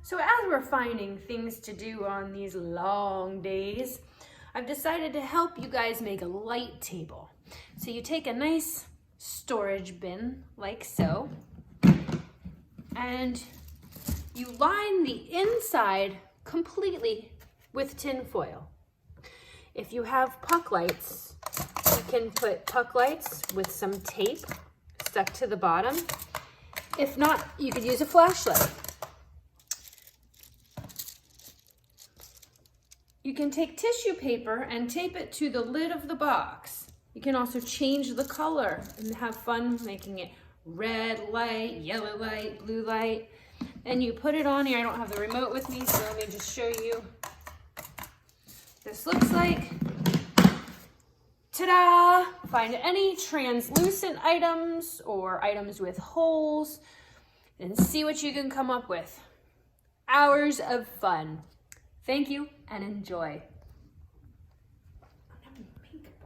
So as we're finding things to do on these long days, I've decided to help you guys make a light table. So you take a nice storage bin like so, and you line the inside completely with tin foil. If you have puck lights, you can put puck lights with some tape stuck to the bottom. If not, you could use a flashlight. You can take tissue paper and tape it to the lid of the box. You can also change the color and have fun making it red light, yellow light, blue light. And you put it on here. I don't have the remote with me, so let me just show you. This looks like. Ta-da! Find any translucent items or items with holes and see what you can come up with. Hours of fun. Thank you and enjoy.